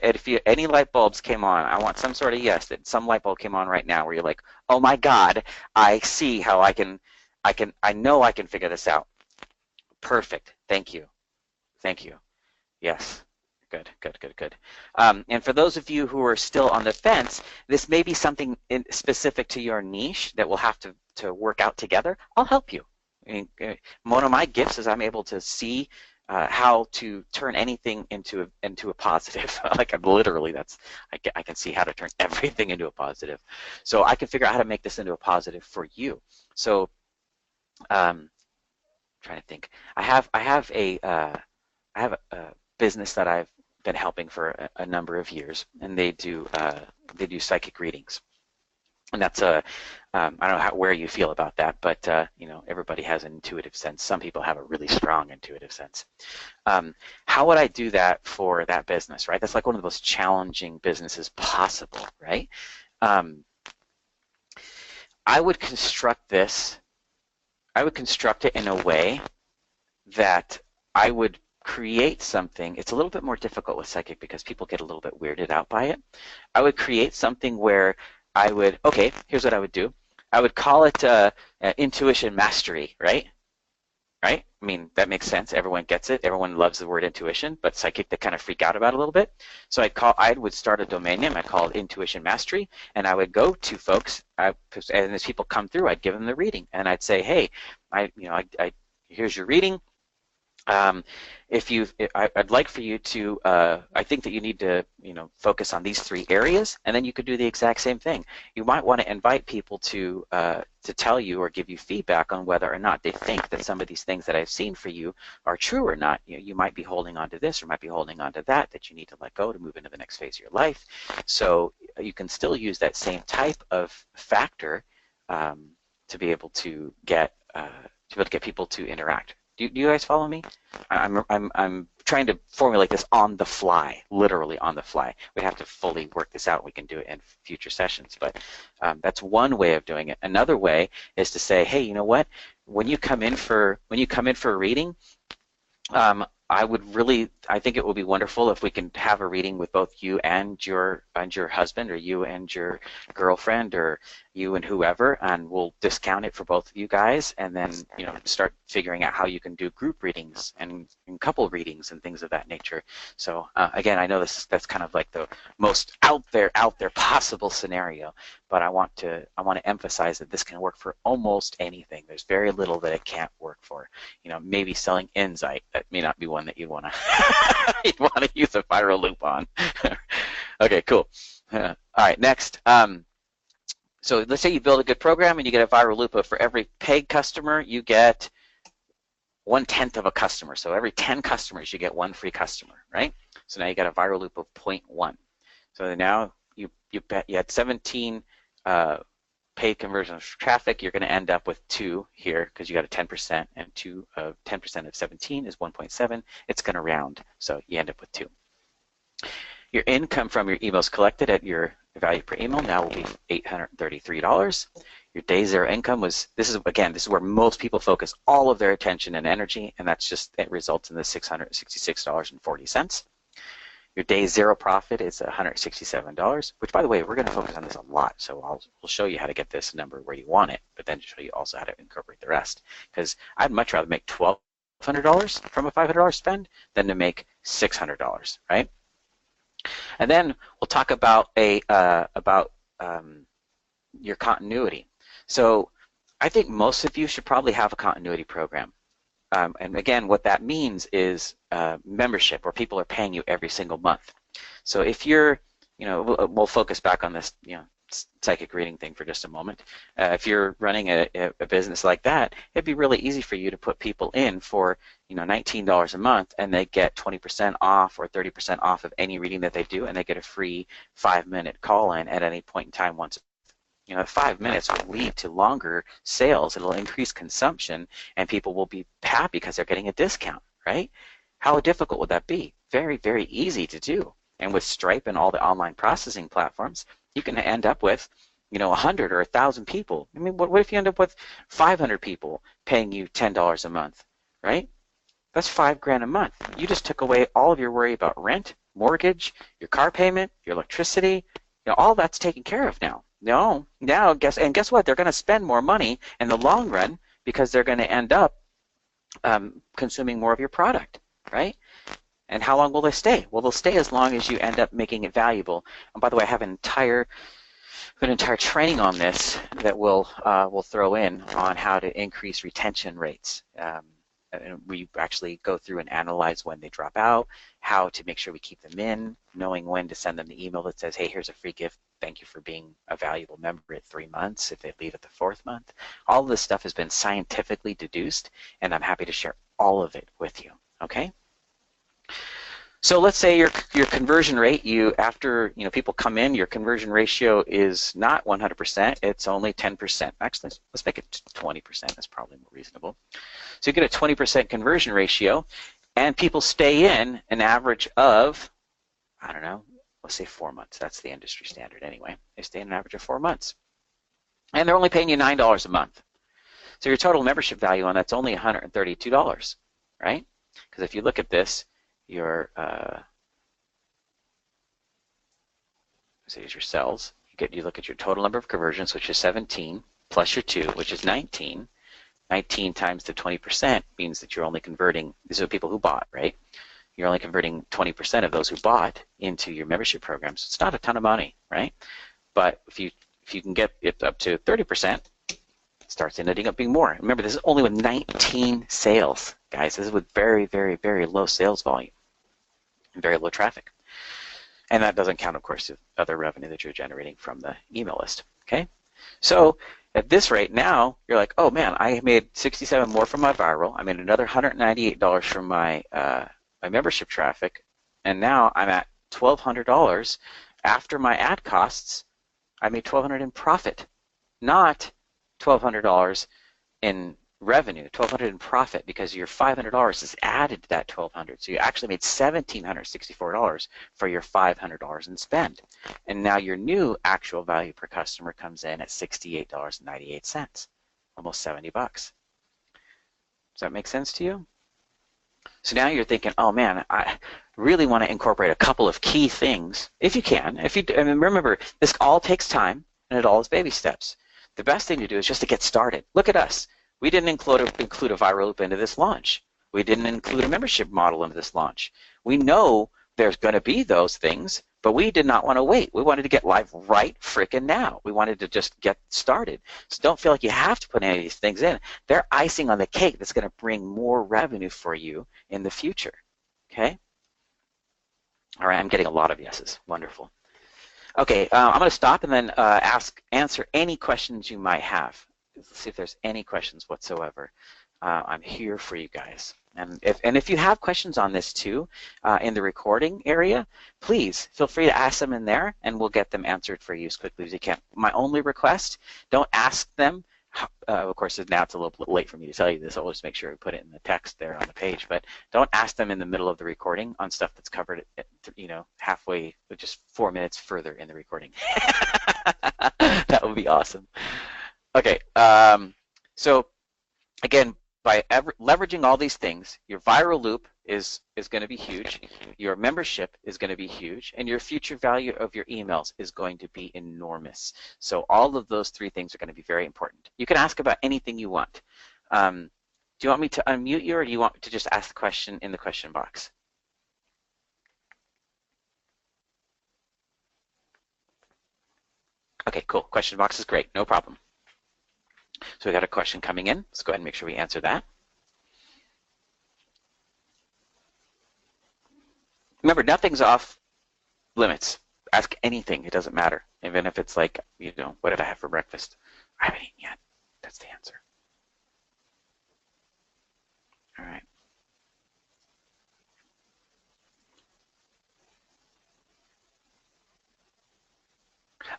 any light bulbs came on. I want some sort of yes that some light bulb came on right now where you're like, oh my God, I see how I know I can figure this out. Perfect. Thank you. Thank you. Yes. Good, good, good, good. And for those of you who are still on the fence, this may be something specific to your niche that we'll have to work out together. I'll help you. One of my gifts is I'm able to see how to turn anything into a positive. Like literally, I can see how to turn everything into a positive. So I can figure out how to make this into a positive for you. So trying to think. I have a business that I've been helping for a number of years, and they do psychic readings. And that's I don't know where you feel about that, but everybody has an intuitive sense. Some people have a really strong intuitive sense. How would I do that for that business, right? That's like one of the most challenging businesses possible, right? I would construct it in a way that I would create something. It's a little bit more difficult with psychic because people get a little bit weirded out by it. I would create something where here's what I would do. I would call it intuition mastery, right? Right? I mean, that makes sense. Everyone gets it. Everyone loves the word intuition, but psychic, they kind of freak out about it a little bit. So I would start a domain name. I call it Intuition Mastery, and I would go to folks, and as people come through, I'd give them the reading, and I'd say, hey, here's your reading. I'd like for you to, I think that you need to, focus on these 3 areas, and then you could do the exact same thing. You might want to invite people to tell you or give you feedback on whether or not they think that some of these things that I've seen for you are true or not. You might be holding on to this or might be holding on to that you need to let go to move into the next phase of your life. So you can still use that same type of factor to be able to get people to interact. Do you guys follow me? I'm trying to formulate this on the fly, literally on the fly. We have to fully work this out. We can do it in future sessions, but that's one way of doing it. Another way is to say, hey, you know what? When you come in for a reading, I think it would be wonderful if we can have a reading with both you and your husband, or you and your girlfriend, or you and whoever, and we'll discount it for both of you guys, and then start figuring out how you can do group readings and couple readings and things of that nature. So again, I know that's kind of like the most out there possible scenario, but I want to emphasize that this can work for almost anything. There's very little that it can't work for. Maybe selling Insight, that may not be one that you'd want to use a viral loop on. Okay, cool. All right, next. So let's say you build a good program and you get a viral loop of, for every paid customer, you get 1/10 of a customer. So every 10 customers, you get 1 free customer, right? So now you got a viral loop of 0.1. So now you had 17 paid conversions of traffic. You're going to end up with 2 here because you got a 10%, and 10% of 17 is 1.7. It's going to round, so you end up with 2. Your income from your emails collected at your value per email now will be $833. Your day 0 income was, this is where most people focus all of their attention and energy, and it results in the $666.40. Your day 0 profit is $167, which, by the way, we're going to focus on this a lot, so we'll show you how to get this number where you want it, but then show you also how to incorporate the rest, because I'd much rather make $1,200 from a $500 spend than to make $600, right? And then we'll talk about your continuity. So I think most of you should probably have a continuity program. And again, what that means is membership, where people are paying you every single month. So if you're, we'll focus back on this, psychic reading thing for just a moment. If you're running a business like that, it'd be really easy for you to put people in for, $19 a month, and they get 20% off or 30% off of any reading that they do, and they get a free 5-minute call-in at any point in time once. 5 minutes will lead to longer sales. It'll increase consumption, and people will be happy because they're getting a discount, right? How difficult would that be? Very, very easy to do. And with Stripe and all the online processing platforms, you can end up with, 100 or 1,000 people. I mean, what if you end up with 500 people paying you $10 a month, right? That's $5,000 a month. You just took away all of your worry about rent, mortgage, your car payment, your electricity. All that's taken care of now. Guess what? They're going to spend more money in the long run because they're going to end up consuming more of your product, right? And how long will they stay? Well, they'll stay as long as you end up making it valuable. And by the way, I have an entire an entire training on this that we'll throw in on how to increase retention rates. And we actually go through and analyze when they drop out, how to make sure we keep them in, knowing when to send them the email that says, hey, here's a free gift. Thank you for being a valuable member at 3 months if they leave at the 4th month. All of this stuff has been scientifically deduced, and I'm happy to share all of it with you, okay? So let's say your conversion rate, after people come in, your conversion ratio is not 100%, it's only 10%. Actually, let's make it 20%, that's probably more reasonable. So you get a 20% conversion ratio, and people stay in an average of, I don't know, let's say 4 months. That's the industry standard anyway. They stay in an average of 4 months. And they're only paying you $9 a month. So your total membership value on that's only $132, right? Because if you look at this, your here's your cells. You look at your total number of conversions, which is 17, plus your 2, which is 19. 19 times the 20% means that you're only converting, these are people who bought, right? You're only converting 20% of those who bought into your membership program. So it's not a ton of money, right? But if you can get it up to 30%, it starts ending up being more. Remember, this is only with 19 sales, guys. This is with very, very, very low sales volume and very low traffic. And that doesn't count, of course, the other revenue that you're generating from the email list, okay? So at this rate now, you're like, oh man, I made 67 more from my viral. I made another $198 from my my membership traffic, and now I'm at $1,200 after my ad costs. I made $1,200 in profit, not $1,200 in revenue, $1,200 in profit, because your $500 is added to that $1,200. So you actually made $1,764 for your $500 in spend. And now your new actual value per customer comes in at $68.98, almost 70 bucks. Does that make sense to you? So now you're thinking, oh man, I really want to incorporate a couple of key things, if you can. I mean, remember, this all takes time, and it all is baby steps. The best thing to do is just to get started. Look at us. We didn't include a viral loop into this launch. We didn't include a membership model into this launch. We know there's going to be those things, but we did not want to wait. We wanted to get live right frickin' now. We wanted to just get started. So don't feel like you have to put any of these things in. They're icing on the cake that's going to bring more revenue for you in the future, okay? All right, I'm getting a lot of yeses. Wonderful. Okay, I'm going to stop and then answer any questions you might have. Let's see if there's any questions whatsoever. I'm here for you guys. And if you have questions on this too, in the recording area, please feel free to ask them in there, and we'll get them answered for you as quickly as you can. My only request: don't ask them. Of course, now it's a little late for me to tell you this. I'll just make sure I put it in the text there on the page. But don't ask them in the middle of the recording on stuff that's covered, halfway, just 4 minutes further in the recording. That would be awesome. Okay, so again, by leveraging all these things, your viral loop is going to be huge, your membership is going to be huge, and your future value of your emails is going to be enormous. So all of those three things are going to be very important. You can ask about anything you want. Do you want me to unmute you, or do you want me to just ask the question in the question box? Okay, cool. Question box is great. No problem. So we got a question coming in. Let's go ahead and make sure we answer that. Remember, nothing's off limits. Ask anything. It doesn't matter. Even if it's like, what did I have for breakfast? I haven't eaten yet. That's the answer. All right.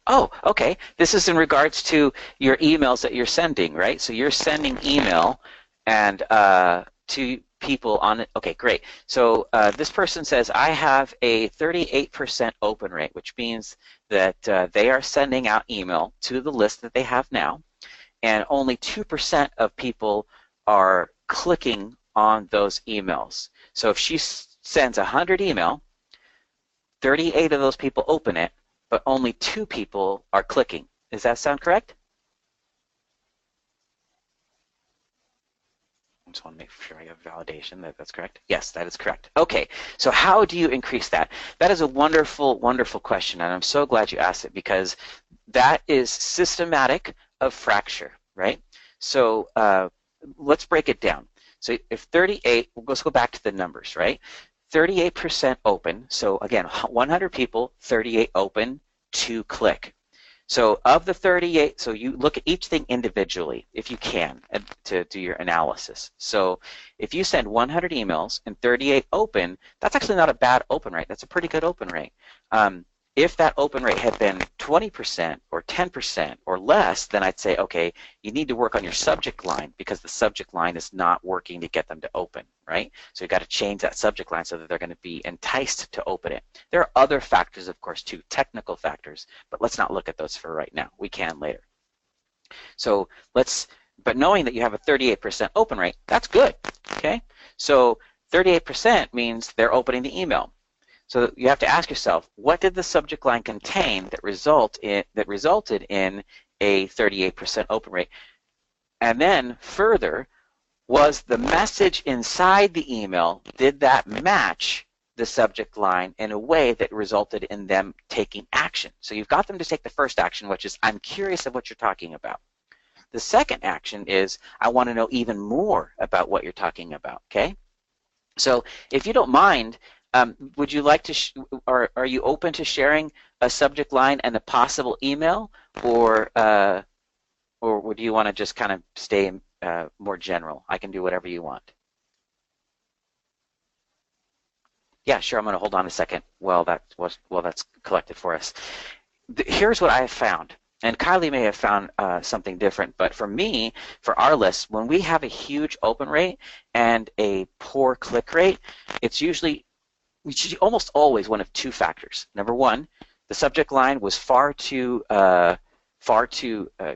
Oh, okay. This is in regards to your emails that you're sending, right? So you're sending email and to people on it. Okay, great. So this person says, I have a 38% open rate, which means that they are sending out email to the list that they have now, and only 2% of people are clicking on those emails. So if she sends 100 email, 38 of those people open it, but only 2 people are clicking. Does that sound correct? I just want to make sure I have validation that that's correct. Yes, that is correct. Okay, so how do you increase that? That is a wonderful, wonderful question, and I'm so glad you asked it, because that is systematic of fracture, right? So let's break it down. So if 38, let's go back to the numbers, right? 38% open. So again, 100 people, 38 open, 2 click. So of the 38, so you look at each thing individually, if you can, to do your analysis. So if you send 100 emails and 38 open, that's actually not a bad open rate. That's a pretty good open rate. If that open rate had been 20% or 10% or less, then I'd say, okay, you need to work on your subject line because the subject line is not working to get them to open, right? So you've got to change that subject line so that they're going to be enticed to open it. There are other factors, of course, too, technical factors, but let's not look at those for right now. We can later. So but knowing that you have a 38% open rate, that's good, okay? So 38% means they're opening the email. So you have to ask yourself, what did the subject line contain that resulted in a 38% open rate? And then further, was the message inside the email, did that match the subject line in a way that resulted in them taking action? So you've got them to take the first action, which is, I'm curious of what you're talking about. The second action is, I want to know even more about what you're talking about, okay? So if you don't mind, would you like to, or are you open to sharing a subject line and a possible email, or would you want to just kind of stay more general? I can do whatever you want. Yeah, sure. I'm going to hold on a second. Well, that's collected for us. Here's what I have found. And Kylie may have found something different, but for me, for our list, when we have a huge open rate and a poor click rate, it's usually almost always one of two factors. Number one, the subject line was far too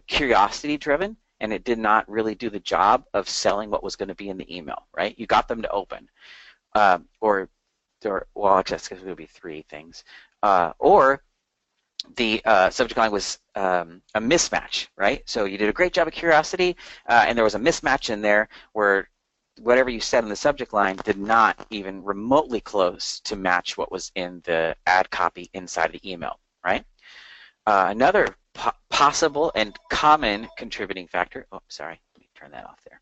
curiosity driven, and it did not really do the job of selling what was going to be in the email, right? You got them to open. Well, actually, that's going to be three things. Or the subject line was a mismatch, right? So you did a great job of curiosity, and there was a mismatch in there where whatever you said in the subject line did not even remotely close to match what was in the ad copy inside the email, right? Another possible and common contributing factor, oh, sorry, let me turn that off there.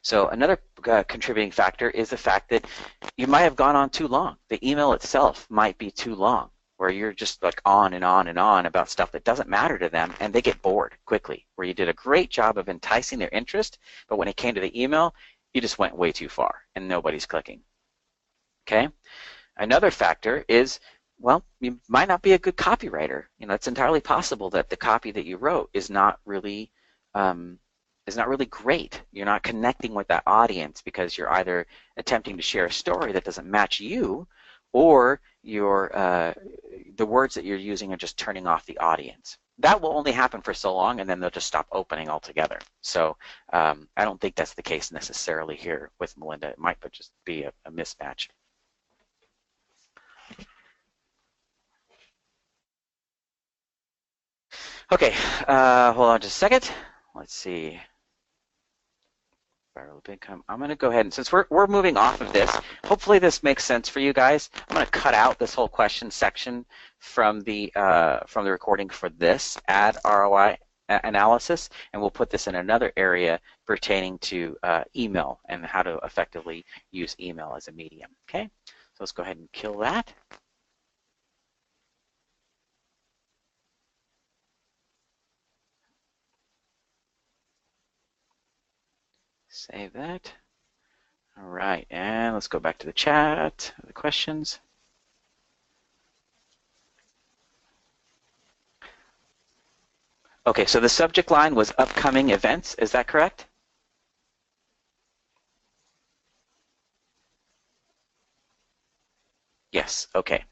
So another contributing factor is the fact that you might have gone on too long. The email itself might be too long, where you're just like on and on and on about stuff that doesn't matter to them, and they get bored quickly, where you did a great job of enticing their interest, but when it came to the email, you just went way too far, and nobody's clicking. Okay? Another factor is, well, you might not be a good copywriter. You know, it's entirely possible that the copy that you wrote is not really great. You're not connecting with that audience because you're either attempting to share a story that doesn't match you, or the words that you're using are just turning off the audience. That will only happen for so long, and then they'll just stop opening altogether. So I don't think that's the case necessarily here with Melinda. It might just be a mismatch. Okay, hold on just a second. Let's see. I'm going to go ahead and, since we're moving off of this, hopefully this makes sense for you guys. I'm going to cut out this whole question section from the recording for this ad ROI analysis, and we'll put this in another area pertaining to email and how to effectively use email as a medium. Okay, so let's go ahead and kill that. Save that. All right, and let's go back to the chat, the questions. Okay, so the subject line was upcoming events, is that correct? Yes, okay.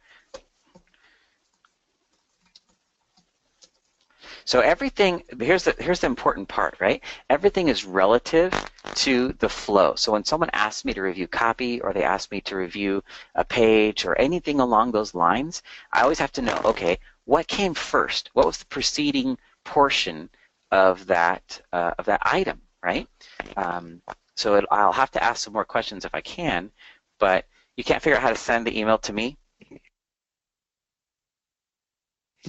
So everything, here's the important part, right? Everything is relative to the flow. So when someone asks me to review copy, or they ask me to review a page or anything along those lines, I always have to know, okay, what came first? What was the preceding portion of that item, right? So I'll have to ask some more questions if I can, but you can't figure out how to send the email to me?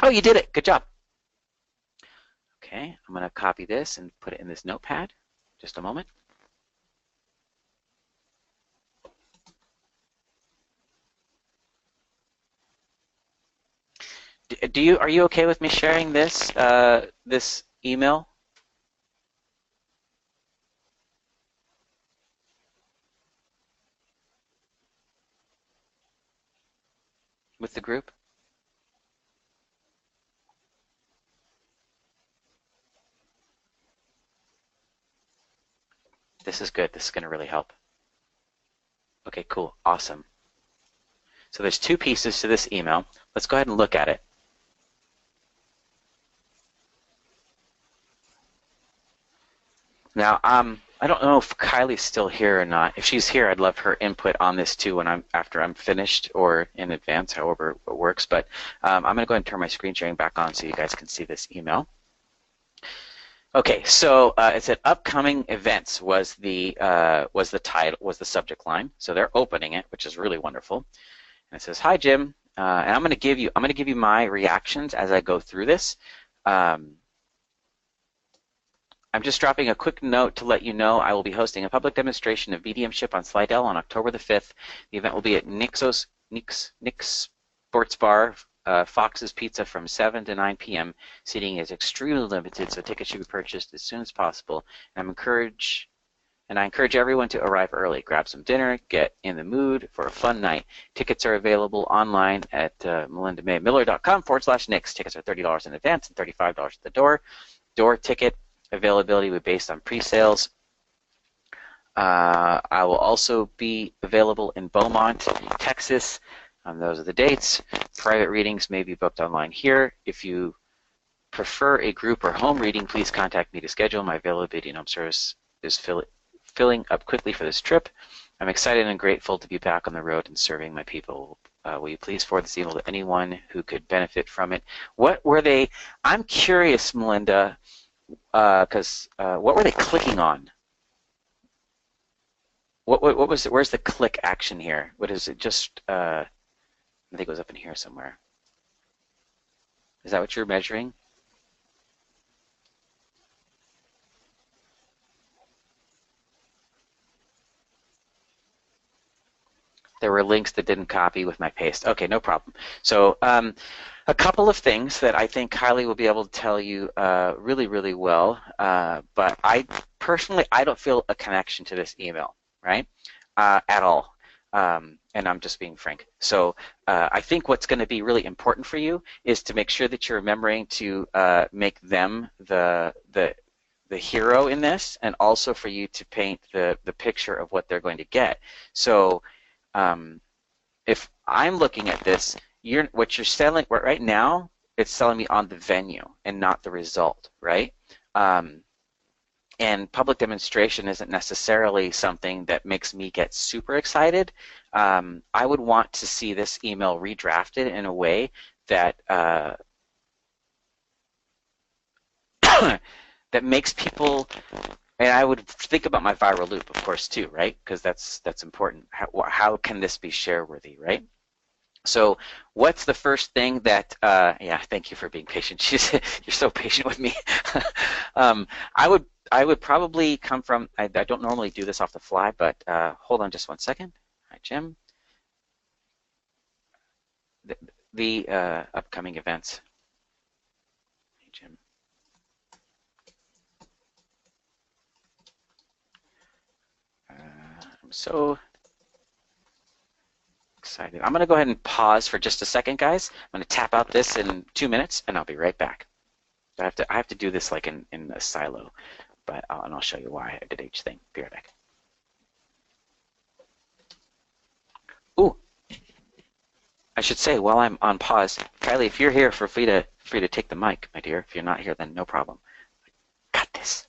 Oh, you did it. Good job. Okay, I'm going to copy this and put it in this notepad. Just a moment. Are you okay with me sharing this this email? With the group? This is good. This is going to really help. Okay, cool. Awesome. So there's two pieces to this email. Let's go ahead and look at it. Now, I don't know if Kylie's still here or not. If she's here, I'd love her input on this too after I'm finished or in advance, however it works. But I'm going to go ahead and turn my screen sharing back on so you guys can see this email. Okay, so it said upcoming events was the title, was the subject line. So they're opening it, which is really wonderful. And it says, "Hi Jim," and I'm going to give you my reactions as I go through this. I'm just dropping a quick note to let you know I will be hosting a public demonstration of mediumship on Slidell on October the 5th. The event will be at Nick's Sports Bar, Fox's Pizza from 7 to 9 p.m. Seating is extremely limited, so tickets should be purchased as soon as possible. And I encourage everyone to arrive early, grab some dinner, get in the mood for a fun night. Tickets are available online at melindaMaymiller.com/Nicks. Tickets are $30 in advance and $35 at the door. Door ticket availability will be based on pre-sales. I will also be available in Beaumont, Texas. Those are the dates. Private readings may be booked online here. If you prefer a group or home reading, please contact me to schedule. My availability and home service is filling up quickly for this trip. I'm excited and grateful to be back on the road and serving my people. Will you please forward this email to anyone who could benefit from it? What were they? I'm curious, Melinda, because what were they clicking on? What was it? Where's the click action here? What is it? Just I think it was up in here somewhere. Is that what you're measuring? There were links that didn't copy with my paste. Okay, no problem. So a couple of things that I think Kylie will be able to tell you really, really well, but I personally don't feel a connection to this email, right, at all. And I'm just being frank. So I think what's going to be really important for you is to make sure that you're remembering to make them the hero in this, and also for you to paint the picture of what they're going to get. So if I'm looking at this, what you're selling right now, it's selling me on the venue and not the result, right? And public demonstration isn't necessarily something that makes me get super excited. I would want to see this email redrafted in a way that that makes people, and I would think about my viral loop, of course, too, right? Because that's important. How can this be share-worthy, right? So what's the first thing that, yeah, thank you for being patient. You're so patient with me. I would probably come from, I don't normally do this off the fly, but hold on just one second. Hi, Jim. The upcoming events. Hey, Jim. I'm so excited. I'm going to go ahead and pause for just a second, guys. I'm going to tap out this in 2 minutes, and I'll be right back. I have to do this like in a silo, but and I'll show you why I did each thing. Be right back. Ooh, I should say while I'm on pause, Kylie, if you're here, free to take the mic, my dear. If you're not here, then no problem. Got this.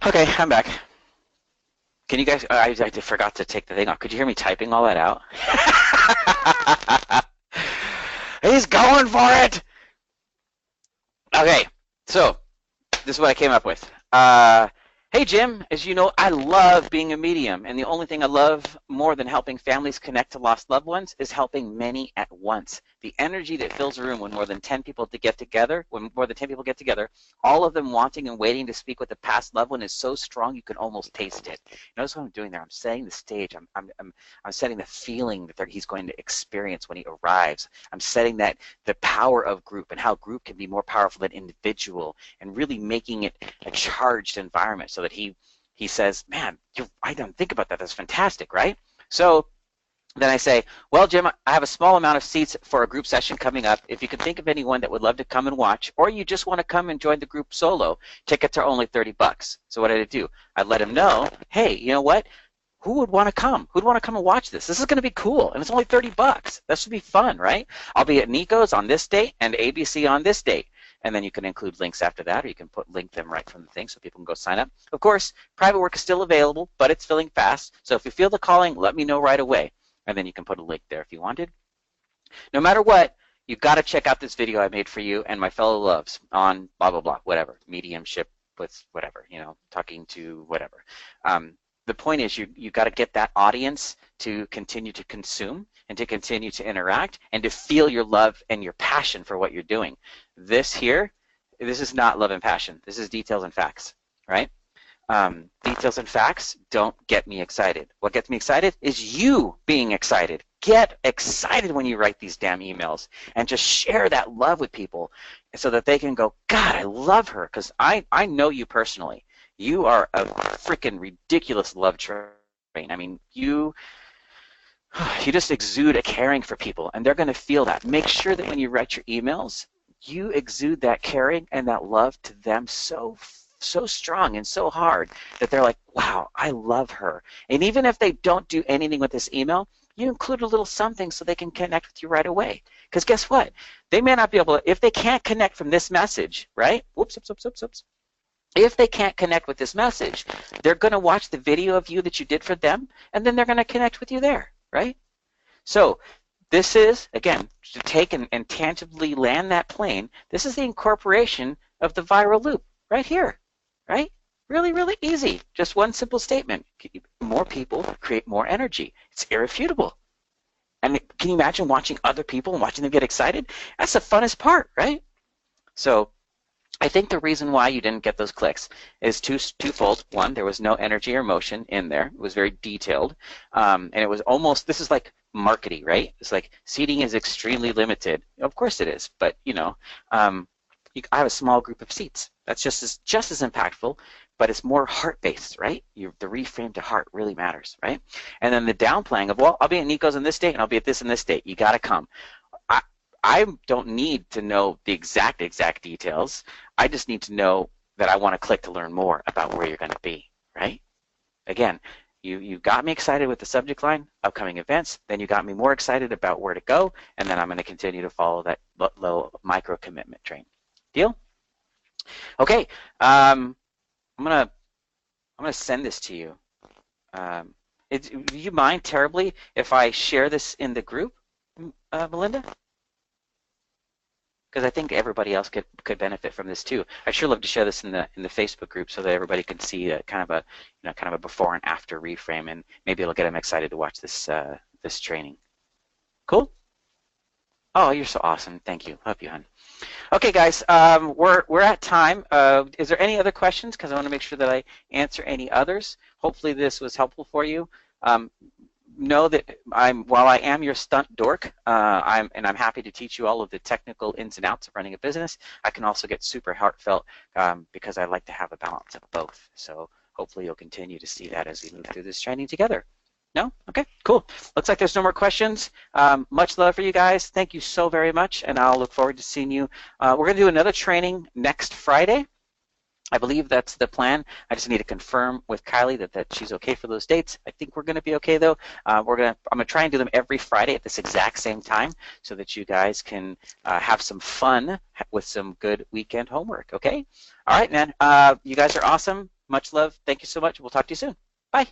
Okay, I'm back. Can you guys, I forgot to take the thing off. Could you hear me typing all that out? He's going for it! Okay, so this is what I came up with. Hey Jim, as you know, I love being a medium, and the only thing I love more than helping families connect to lost loved ones is helping many at once. The energy that fills a room when more than 10 people get together, all of them wanting and waiting to speak with a past loved one is so strong you can almost taste it. Notice what I'm doing there. I'm setting the stage. I'm setting the feeling that he's going to experience when he arrives. I'm setting that the power of group and how group can be more powerful than individual, and really making it a charged environment so that he says, man, I don't think about that. That's fantastic, right? So then I say, well, Jim, I have a small amount of seats for a group session coming up. If you can think of anyone that would love to come and watch, or you just want to come and join the group solo, tickets are only $30. So what did I do? I let him know, hey, you know what? Who would want to come? Who'd want to come and watch this? This is going to be cool, and it's only $30. That should be fun, right? I'll be at Nico's on this date and ABC on this date. And then you can include links after that, or you can link them right from the thing so people can go sign up. Of course, private work is still available, but it's filling fast. So if you feel the calling, let me know right away. And then you can put a link there if you wanted. No matter what, you've got to check out this video I made for you and my fellow loves on blah, blah, blah, whatever, mediumship with whatever, talking to whatever. The point is you got to get that audience to continue to consume and to continue to interact and to feel your love and your passion for what you're doing. This is not love and passion. This is details and facts, right? Details and facts don't get me excited. What gets me excited is you being excited. Get excited when you write these damn emails and just share that love with people so that they can go, God, I love her, because I know you personally. You are a freaking ridiculous love train. I mean, you just exude a caring for people, and they're going to feel that. Make sure that when you write your emails, you exude that caring and that love to them so strong and so hard that they're like, wow, I love her. And even if they don't do anything with this email, you include a little something so they can connect with you right away. Because guess what? They may not be able to, if they can't connect from this message, right? Whoops. If they can't connect with this message, they're going to watch the video of you that you did for them, and then they're going to connect with you there, right? So this is, again, to take and tangibly land that plane, this is the incorporation of the viral loop right here, right? Really, really easy. Just one simple statement. More people create more energy. It's irrefutable. And can you imagine watching other people and watching them get excited? That's the funnest part, right? So I think the reason why you didn't get those clicks is twofold. One, there was no energy or emotion in there. It was very detailed. And it was almost, this is like marketing, right? It's like seating is extremely limited. Of course it is, but I have a small group of seats. That's just as impactful, but it's more heart-based, right? The reframe to heart really matters, right? And then the downplaying of, well, I'll be at Nico's on this date and I'll be at this and this date. You got to come. I don't need to know the exact details. I just need to know that I want to click to learn more about where you're going to be, right? Again, you got me excited with the subject line, upcoming events, then you got me more excited about where to go, and then I'm going to continue to follow that low micro commitment train. Deal? Okay, I'm gonna send this to you. Do you mind terribly if I share this in the group, Melinda? Because I think everybody else could benefit from this too. I'd sure love to share this in the Facebook group so that everybody can see kind of a before and after reframe, and maybe it'll get them excited to watch this this training. Cool? Oh, you're so awesome. Thank you. Love you, hon. Okay, guys, we're at time. Is there any other questions? Because I want to make sure that I answer any others. Hopefully this was helpful for you. Know that while I am your stunt dork, I'm happy to teach you all of the technical ins and outs of running a business, I can also get super heartfelt because I like to have a balance of both. So hopefully you'll continue to see that as we move through this training together. No? Okay, cool. Looks like there's no more questions. Much love for you guys. Thank you so very much, and I'll look forward to seeing you. We're going to do another training next Friday. I believe that's the plan. I just need to confirm with Kylie that she's okay for those dates. I think we're going to be okay though. I'm going to try and do them every Friday at this exact same time so that you guys can have some fun with some good weekend homework. Okay? All right, man. You guys are awesome. Much love. Thank you so much. We'll talk to you soon. Bye.